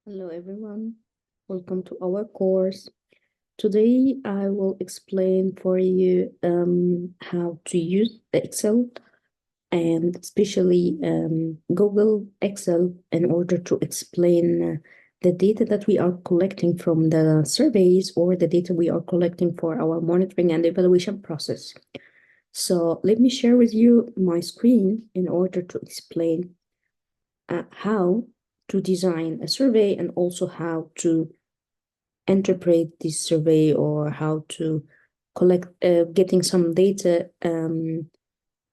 Hello everyone, welcome to our course. Today I will explain for you how to use the Excel and especially Google Excel in order to explain the data that we are collecting from the surveys or the data we are collecting for our monitoring and evaluation process. So let me share with you my screen in order to explain how to design a survey and also how to interpret this survey or how to collect getting some data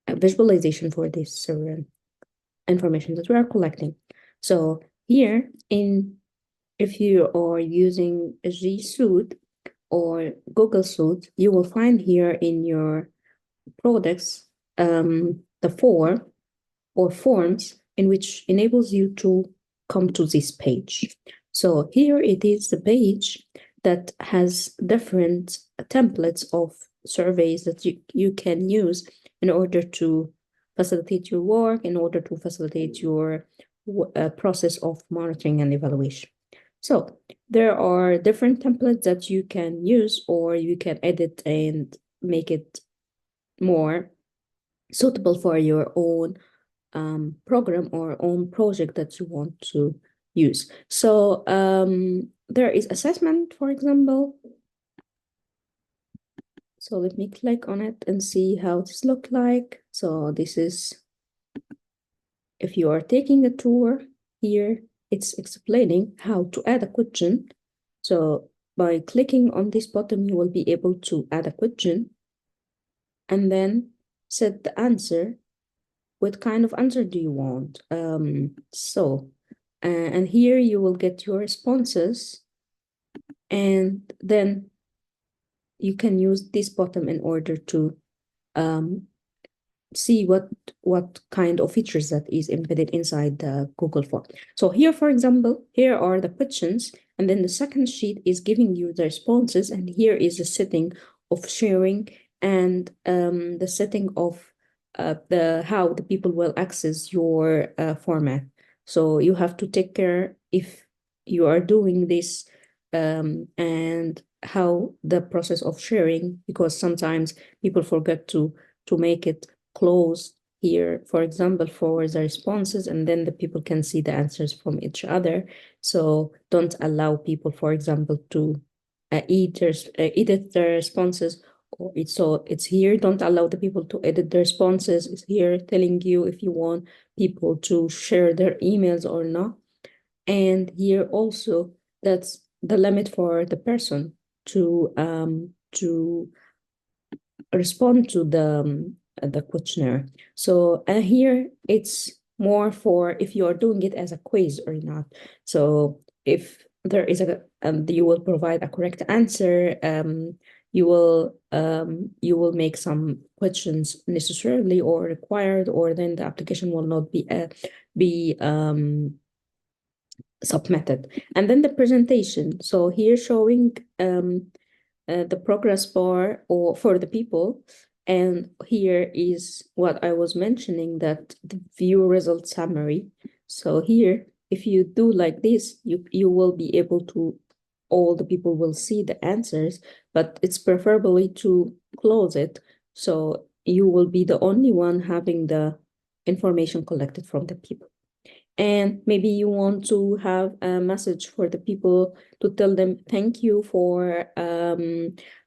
visualization for this information that we are collecting. So here if you are using a G Suite or Google Suite, you will find here in your products the form or forms in which enables you to come to this page. So here it is the page that has different templates of surveys that you can use in order to facilitate your work, in order to facilitate your process of monitoring and evaluation. So there are different templates that you can use or you can edit and make it more suitable for your own program or own project that you want to use. So there is assessment, for example. So let me click on it and see how this look like. So this is, if you are taking a tour here, it's explaining how to add a question. So by clicking on this button, you will be able to add a question and then set the answer. What kind of answer do you want? And here you will get your responses, and then you can use this button in order to see what kind of features that is embedded inside the Google form. So here, for example, here are the questions, and then the second sheet is giving you the responses, and here is the setting of sharing and the setting of how the people will access your format. So you have to take care if you are doing this and how the process of sharing, because sometimes people forget to make it close here, for example, for the responses, and then the people can see the answers from each other. So don't allow people, for example, to edit their responses. It's here, don't allow the people to edit their responses. It's here telling you if you want people to share their emails or not. And here also, that's the limit for the person to respond to the questionnaire. So here it's more for if you are doing it as a quiz or not. So if there is you will provide a correct answer, you will make some questions necessarily or required, or then the application will not be submitted. And then the presentation. So here showing the progress bar or for the people. And here is what I was mentioning, that the view result summary. So here, if you do like this, you will be able to, all the people will see the answers, but it's preferably to close it. So you will be the only one having the information collected from the people. And maybe you want to have a message for the people to tell them thank you for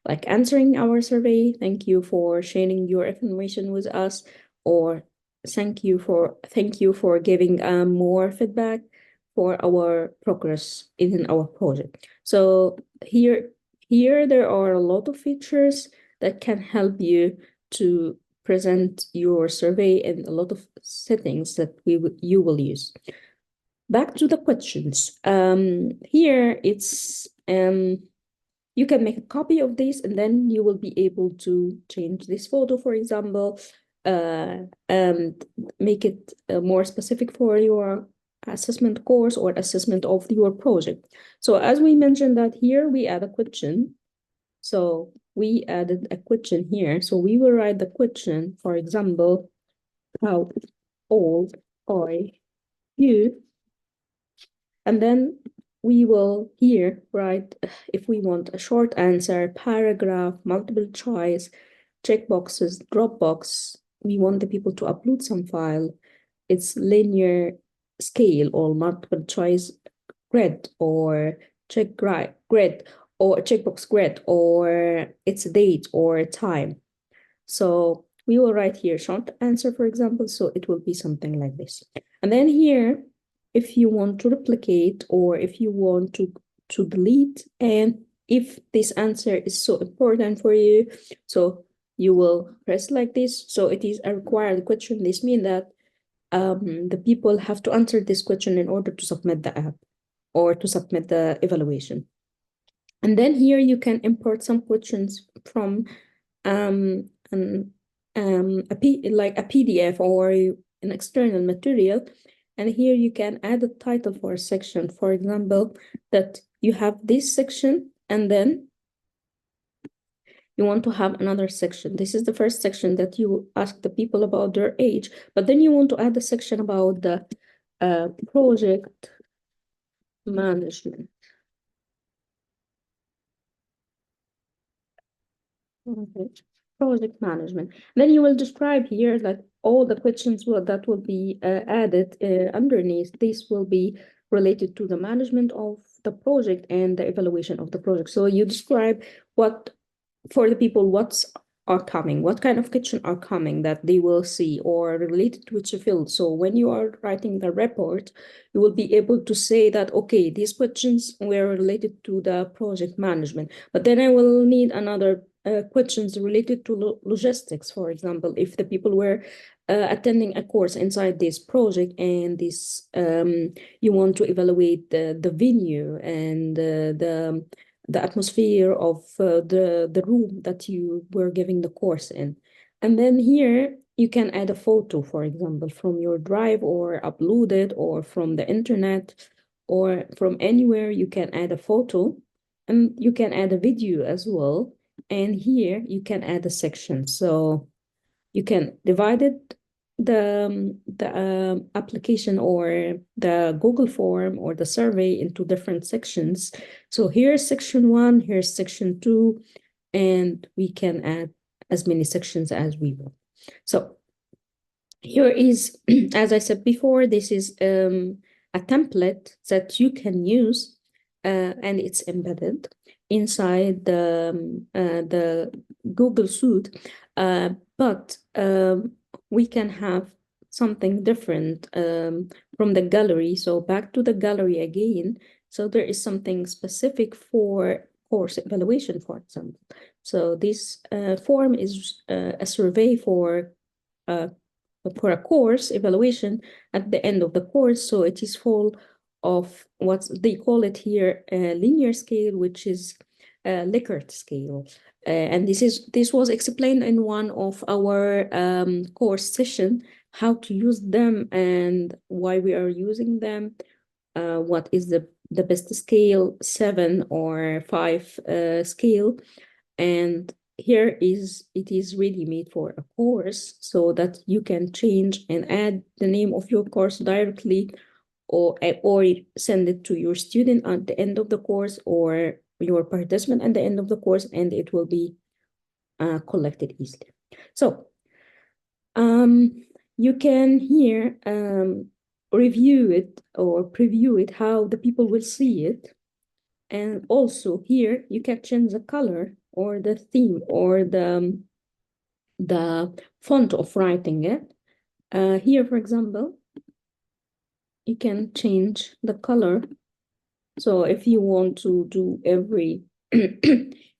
like answering our survey, thank you for sharing your information with us, or thank you for giving more feedback for our progress in our project. So here there are a lot of features that can help you to present your survey and a lot of settings that you will use. Back to the questions. Here it's you can make a copy of this, and then you will be able to change this photo, for example, and make it more specific for your assessment course or assessment of your project. So as we mentioned that here we add a question. So we added a question here. So we will write the question, for example, how old are you? And then we will here write if we want a short answer, paragraph, multiple choice, checkboxes, Dropbox. We want the people to upload some file. It's linear scale or multiple choice grid or grid or checkbox grid or it's a date or time. So we will write here short answer, for example, so it will be something like this. And then here, if you want to replicate or if you want to delete, and if this answer is so important for you, so you will press like this. So it is a required question. This means that the people have to answer this question in order to submit the app or to submit the evaluation. And then here you can import some questions from like a PDF or an external material. And here you can add a title for a section. For example, that you have this section and then you want to have another section. This is the first section that you ask the people about their age, but then you want to add a section about the project management. Okay. Project management. Then you will describe here that all the questions that will be added underneath. This will be related to the management of the project and the evaluation of the project. So you describe what for the people what's are coming, what kind of question are coming that they will see or related to which field. So when you are writing the report, you will be able to say that, okay, these questions were related to the project management, but then I will need another questions related to logistics, for example, if the people were attending a course inside this project and this you want to evaluate the venue and the atmosphere of the room that you were giving the course in. And then here you can add a photo, for example, from your drive or upload it or from the internet or from anywhere you can add a photo and you can add a video as well. And here you can add a section. So you can divide it, the application or the Google form or the survey into different sections. So here's section 1, here's section 2, and we can add as many sections as we want. So here is, as I said before, this is a template that you can use and it's embedded inside the Google Suite, but we can have something different from the gallery. So back to the gallery again. So there is something specific for course evaluation, for example. So this form is a survey for a course evaluation at the end of the course. So it is full of what they call it here linear scale, which is Likert scale. And this was explained in one of our course session, how to use them and why we are using them. What is the best scale, 7 or 5 scale. And here it is really made for a course so that you can change and add the name of your course directly or send it to your student at the end of the course or your participant at the end of the course, and it will be collected easily. So you can here review it or preview it, how the people will see it. And also here you can change the color or the theme or the font of writing it. Here, for example, you can change the color. So if you want to do every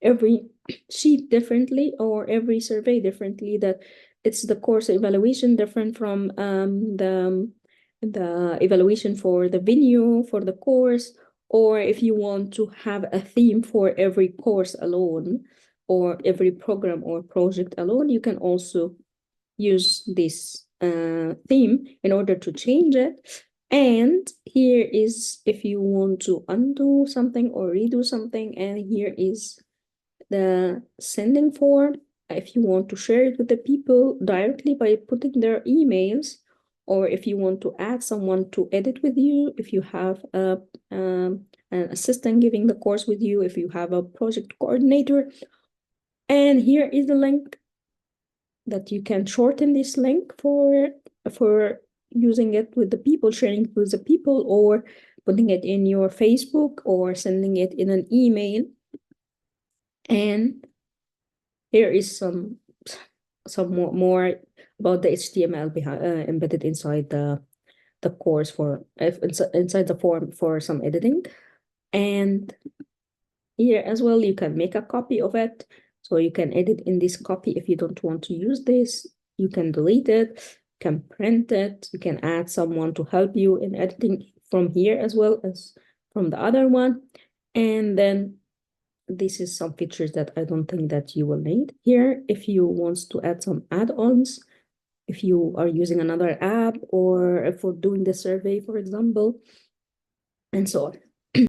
every sheet differently or every survey differently, that it's the course evaluation different from the evaluation for the venue for the course, or if you want to have a theme for every course alone or every program or project alone, you can also use this theme in order to change it. And here is if you want to undo something or redo something, and here is the sending form if you want to share it with the people directly by putting their emails, or if you want to add someone to edit with you, if you have a an assistant giving the course with you, if you have a project coordinator. And here is the link that you can shorten this link for using it with the people, sharing it with the people, or putting it in your Facebook or sending it in an email. And here is some more about the HTML embedded inside the course for inside the form for some editing. And here as well, you can make a copy of it. So you can edit in this copy. If you don't want to use this, you can delete it, you can print it, you can add someone to help you in editing from here as well as from the other one. And then this is some features that I don't think that you will need here. If you want to add some add-ons, if you are using another app or for doing the survey, for example, and so on.